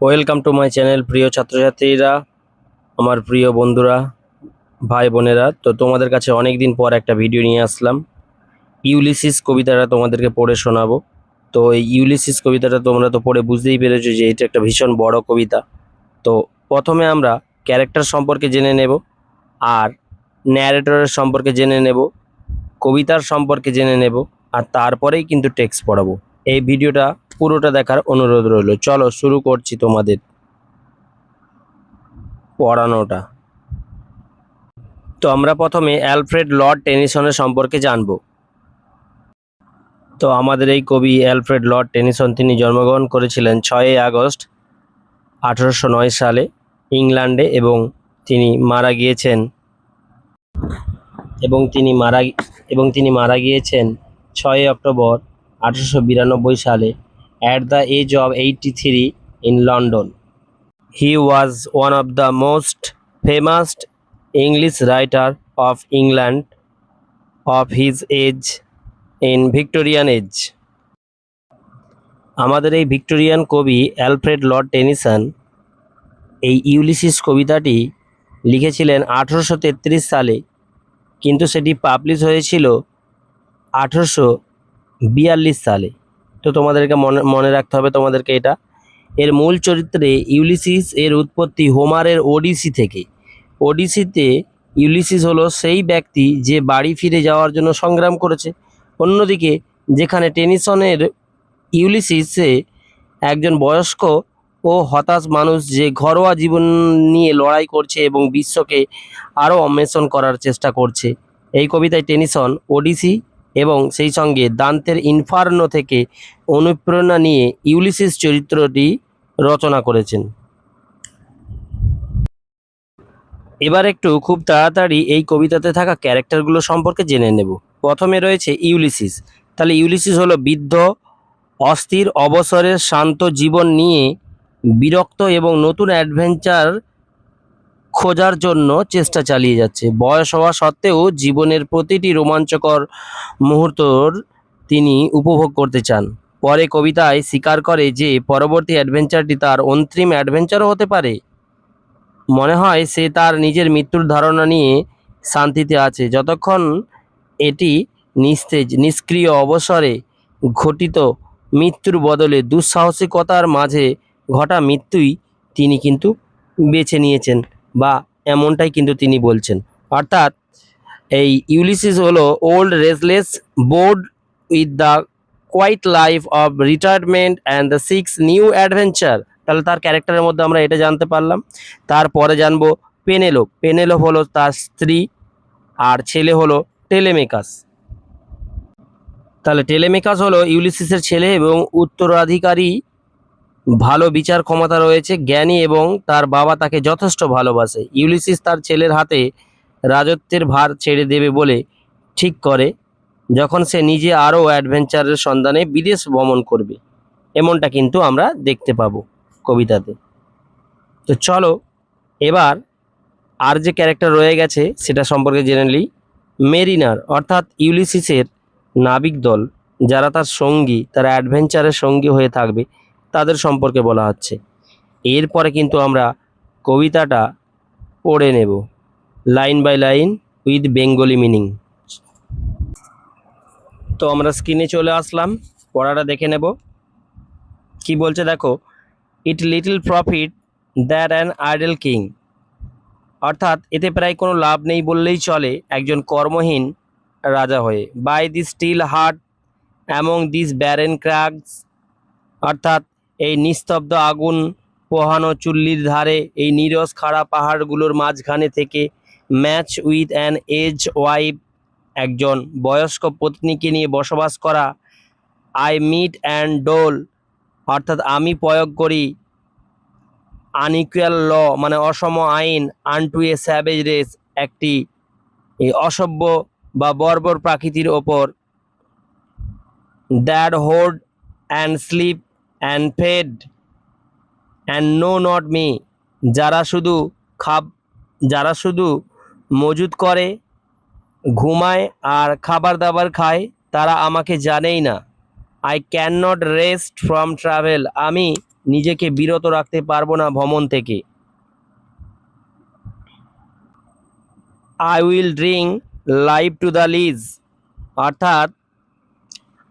Welcome to my channel. প্রিয় ছাত্রছাত্রীরা, আমার প্রিয় বন্ধুরা, ভাই বোনেরা, তো তোমাদের কাছে অনেক দিন পর একটা ভিডিও নিয়ে আসলাম। ইউলিসিস কবিতাটা তোমাদেরকে পড়ে শোনাবো। তো এই ইউলিসিস কবিতাটা তোমরা তো পড়ে বুঝতেই পেরেছো যে এটা একটা ভীষণ বড় কবিতা। তো প্রথমে আমরা ক্যারেক্টার সম্পর্কে জেনে নেব, আর ন্যারেটরের সম্পর্কে জেনে নেব, কবিতার সম্পর্কে জেনে নেব, আর তারপরেই কিন্তু টেক্সট পড়াবো। এই ভিডিওটা পুরোটা দেখার অনুরোধ রইল। চলো শুরু করছি তোমাদের পড়ানোটা। তো আমরা প্রথমে অ্যালফ্রেড লর্ড টেনিসনের সম্পর্কে জানব। তো আমাদের এই কবি অ্যালফ্রেড লর্ড টেনিসন তিনি জন্মগ্রহণ করেছিলেন 6ই আগস্ট 1809 সালে ইংল্যান্ডে, এবং তিনি মারা গিয়েছেন এবং তিনি মারা গিয়েছেন 6ই অক্টোবর 1892 সালে at the age of 83 in London. He was one of the most famous English writer of England of his age in Victorian age. আমাদের এই ভিক্টোরিয়ান কবি অ্যালফ্রেড লর্ড টেনিসন এই ইউলিসিস কবিতাটি লিখেছিলেন 1833 সালে, কিন্তু সেটি পাবলিশ হয়েছিল 1842 সালে। তো তোমাদেরকে মনে রাখতে হবে তোমাদেরকে এটা। এর মূল চরিত্রে ইউলিসিস এর উৎপত্তি হোমারের ওডিসি থেকে। ওডিসিতে ইউলিসিস হলো সেই ব্যক্তি যে বাড়ি ফিরে যাওয়ার জন্য সংগ্রাম করেছে। অন্যদিকে যেখানে টেনিসনের ইউলিসিসে একজন বয়স্ক ও হতাশ মানুষ যে ঘরোয়া জীবন নিয়ে লড়াই করছে এবং বিশ্বকে আরও অন্বেষণ করার চেষ্টা করছে। এই কবিতায় টেনিসন ওডিসি এবং সেই সঙ্গে দান্তের ইনফার্নো থেকে অনুপ্রেরণা নিয়ে ইউলিসিস চরিত্রটি রচনা করেছেন। এবার একটু খুব তাড়াতাড়ি এই কবিতাতে থাকা ক্যারেক্টারগুলো সম্পর্কে জেনে নেব। প্রথমে রয়েছে ইউলিসিস। তাহলে ইউলিসিস হলো বৃদ্ধ, অস্থির, অবসরের শান্ত জীবন নিয়ে বিরক্ত এবং নতুন অ্যাডভেঞ্চার খোঁজার জন্য চেষ্টা চালিয়ে যাচ্ছে। বয়স হওয়া সত্ত্বেও জীবনের প্রতিটি রোমাঞ্চকর মুহূর্তর তিনি উপভোগ করতে চান। পরে কবিতায় স্বীকার করে যে পরবর্তী অ্যাডভেঞ্চারটি তার অন্তিম অ্যাডভেঞ্চারও হতে পারে। মনে হয় সে তার নিজের মৃত্যুর ধারণা নিয়ে শান্তিতে আছে, যতক্ষণ এটি নিস্তেজ, নিষ্ক্রিয় অবসরে ঘটিত মৃত্যুর বদলে দুঃসাহসিকতার মাঝে ঘটা মৃত্যুই তিনি কিন্তু বেছে নিয়েছেন, বা এমনটাই কিন্তু তিনি বলছেন। অর্থাৎ এই ইউলিসিস হলো old, restless, bored with the quiet life of retirement and the seeks new adventure. তাহলে তার ক্যারেক্টারের মধ্যে আমরা এটা জানতে পারলাম। তারপরে জানবো পেনেলোপ। পেনেলোপ হলো তার স্ত্রী, আর ছেলে হলো টেলেমেকাস। তাহলে টেলেমেকাস হলো ইউলিসিসের ছেলে এবং উত্তরাধিকারী। ভালো বিচার ক্ষমতা রয়েছে, জ্ঞানী, এবং তার বাবা তাকে যথেষ্ট ভালোবাসে। ইউলিসিস তার ছেলের হাতে রাজত্বের ভার ছেড়ে দেবে বলে ঠিক করে যখন সে নিজে আরও অ্যাডভেঞ্চারের সন্ধানে বিদেশ ভ্রমণ করবে। এমনটা কিন্তু আমরা দেখতে পাবো কবিতাতে। তো চলো এবার আর যে ক্যারেক্টার রয়ে গেছে সেটা সম্পর্কে জেনে নিই। মেরিনার অর্থাৎ ইউলিসিসের নাবিক দল, যারা তার সঙ্গী, তারা অ্যাডভেঞ্চারের সঙ্গী হয়ে থাকবে, তাদের সম্পর্কে বলা হচ্ছে। এরপরে কিন্তু আমরা কবিতাটা পড়ে নেব line by line with Bengali meaning. তো আমরা স্ক্রিনে চলে আসলাম, পড়াটা দেখে নেব কি বলছে। দেখো, ইট little profit that an idol king. অর্থাৎ এতে প্রায় কোনো লাভ নেই বললেই চলে একজন কর্মহীন রাজা হয়ে। By the still hearth among these barren crags. অর্থাৎ এই নিস্তব্ধ আগুন পোহানো চুল্লির ধারে, এই নীরস খাড়া পাহাড়গুলোর মাঝখানে থেকে, match with an aged wife, একজন বয়স্ক পত্নীকে নিয়ে বসবাস করা। আই মিট অ্যান্ড ডোল, অর্থাৎ আমি প্রয়োগ করি আনইকুয়াল ল, মানে অসম আইন, আনটু এ স্যাভেজ রেস, একটি অসভ্য বা বর্বর প্রাকৃতির ওপর। That hoard and sleep and feed and know not me, যারা শুধু মজুদ করে, ঘুমায় আর খাবার দাবার খায়, তারা আমাকে জানেই না। I can not rest from travel, আমি নিজেকে বিরত রাখতে পারবো না ভ্রমণ থেকে। I will drink life to the lees, অর্থাৎ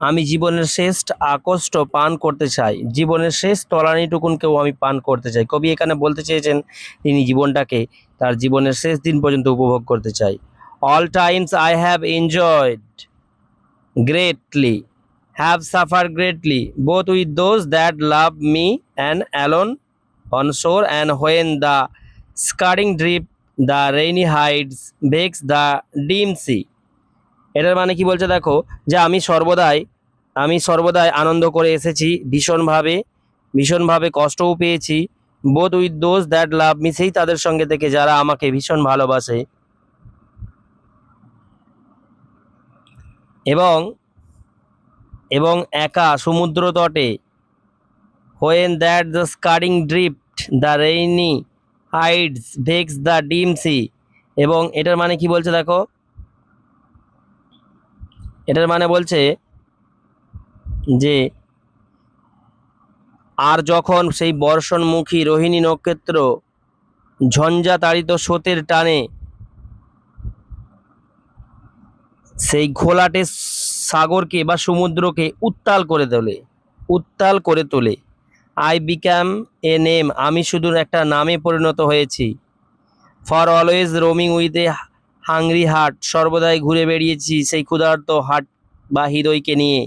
আমি জীবনের শেষ আকষ্ট পান করতে চাই, জীবনের শেষ তলানিটুকুনকেও আমি পান করতে চাই। কবি এখানে বলতে চেয়েছেন তিনি জীবনটাকে তার জীবনের শেষ দিন পর্যন্ত উপভোগ করতে চাই। All times I have enjoyed greatly, have suffer greatly, both with those that love me and alone on shore and when the scaring drip the rainy Hyades vex the dim sea. এটার মানে কি বলছে দেখো, যে আমি সর্বদাই আনন্দ করে এসেছি, ভীষণভাবে কষ্টও পেয়েছি। Both with those that love me, সেই তাদের সঙ্গে থেকে যারা আমাকে ভীষণ ভালোবাসে। এবং এবং একা সমুদ্র তটে, when that the scarring drift the rainy Hyades vex the dim C. এবং এটার মানে কি বলছে দেখো, এটার মানে বলছে যে আর যখন সেই বর্ষণমুখী রোহিণী নক্ষত্র ঝঞ্ঝাতাড়িত স্রোতের টানে সেই ঘোলাটে সাগরকে বা সমুদ্রকে উত্তাল করে তোলে। আই বিকাম এ নেম, আমি শুধু একটা নামে পরিণত হয়েছি। For always roaming with a hungry heart, সর্বদাই ঘুরে বেরিয়েছি সেই ক্ষুধার্ত হার্ট বা হৃদয়কে নিয়ে।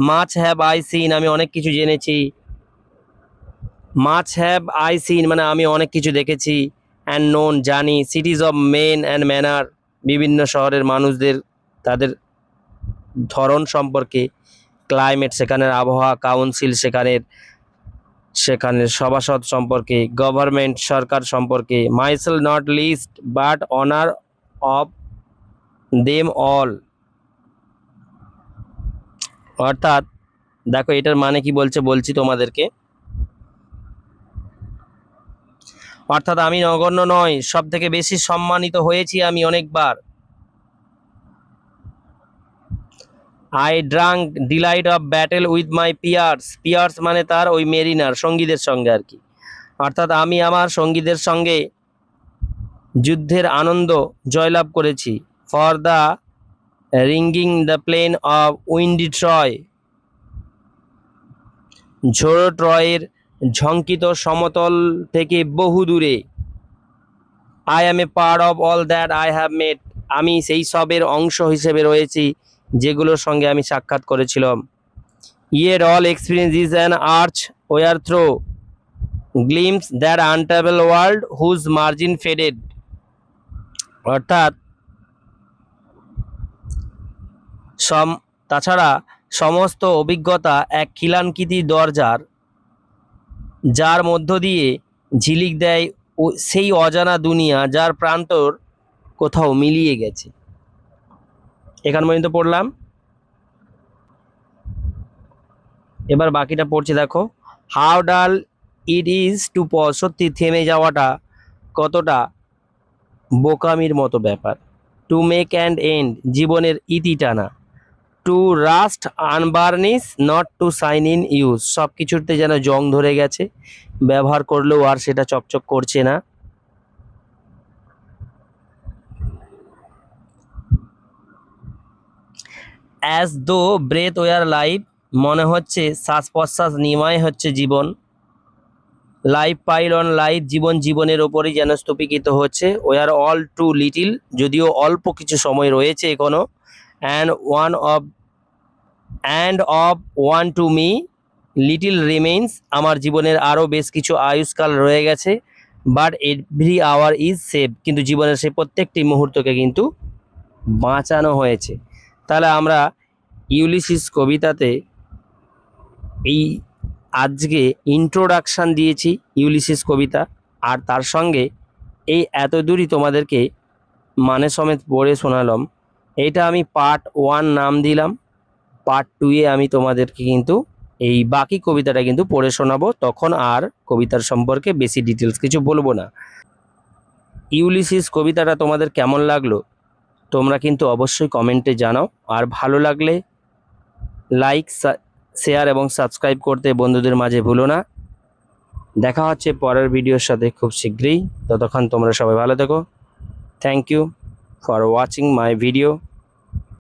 মাছ হ্যাভ আই সিন, আমি অনেক কিছু জেনেছি। মাছ হ্যাভ আই সিন মানে আমি অনেক কিছু দেখেছি। অ্যান্ড নোন, জানি। সিটিজ অফ মেন অ্যান্ড ম্যানার, বিভিন্ন শহরের মানুষদের তাদের ধরন সম্পর্কে। ক্লাইমেট, সেখানের আবহাওয়া। কাউন্সিল, সেখানের সভাসদ সম্পর্কে। গভর্নমেন্ট, সরকার সম্পর্কে। Micellar not list but honour of them all, অর্থাৎ দেখো এটার মানে কি বলছি তোমাদেরকে, অর্থাৎ আমি নগণ্য নয়, সব থেকে বেশি সম্মানিত হয়েছি আমি অনেকবার। I drunk delight of battle with my peers মানে তার ওই মেরিনার সঙ্গীদের সঙ্গে আর কি, অর্থাৎ আমি আমার সঙ্গীদের সঙ্গে যুদ্ধের আনন্দ জয়লাভ করেছি। For the ringing the plain of windy Troy, ঝোড়ো ট্রয়ের ঝঙ্কিত সমতল থেকে বহু দূরে। I am a part of all that I have met, আমি সেই সবের অংশ হিসেবে রয়েছি যেগুলোর সঙ্গে আমি সাক্ষাৎ করেছিলাম। Yet all experience is an arch wherethrough gleams that untravelled world whose margin faded, অর্থাৎ তাছাড়া সমস্ত অভিজ্ঞতা এক খিলানকৃতি দরজার, যার মধ্য দিয়ে ঝিলিক দেয় সেই অজানা দুনিয়া যার প্রান্তর কোথাও মিলিয়ে গেছে। এখান পর্যন্ত পড়লাম, এবার বাকিটা পড়ছি দেখো। হাউ ডাল ইট ইজ টু পজ, সত্যি থেমে যাওয়াটা কতটা বোকামির মতো ব্যাপার। টু মেক অ্যান্ড এন্ড, জীবনের ইতি টানা। To rust unburnished not to shine in use, সব কিছুতে যেন জং ধরে গেছে, ব্যবহার করলেও আর সেটা চকচক করছে না। As though breadth war life, মনে হচ্ছে শ্বাস প্রশ্বাস নেওয়াই হচ্ছে জীবন। লাইফ পাইল অন লাইফ, জীবনের ওপরই যেন স্তূপীকৃত হচ্ছে। ওয়ার অল টু লিটিল, যদিও অল্প কিছু সময় রয়েছে এখনো। And of one to me little remains, আমার জীবনের আরও বেশ কিছু আয়ুষ্কাল রয়ে গেছে। But every hour is save, কিন্তু জীবনের সেই প্রত্যেকটি মুহূর্তকে কিন্তু বাঁচানো হয়েছে। তাহলে আমরা ইউলিসিস কবিতাতে এই আজকে ইন্ট্রোডাকশান দিয়েছি ইউলিসিস কবিতা, আর তার সঙ্গে এই এত দূরই তোমাদেরকে মানে সমেত পড়ে শোনালাম। এইটা আমি পার্ট 1 নাম দিলাম। পার্ট 2-এ আমি তোমাদেরকে কিন্তু এই বাকি কবিতাটা কিন্তু পড়ে শোনাবো, তখন আর কবিতার সম্পর্কে বেশি ডিটেলস কিছু বলবো না। ইউলিসিস কবিতাটা তোমাদের কেমন লাগলো তোমরা কিন্তু অবশ্যই কমেন্টে জানাও, আর ভালো লাগলে লাইক, শেয়ার এবং সাবস্ক্রাইব করতে বন্ধুদের মাঝে ভুলো না। দেখা হচ্ছে পরের ভিডিওর সাথে খুব শীঘ্রই। ততক্ষণ তোমরা সবাই ভালো থেকো। Thank you for watching my video.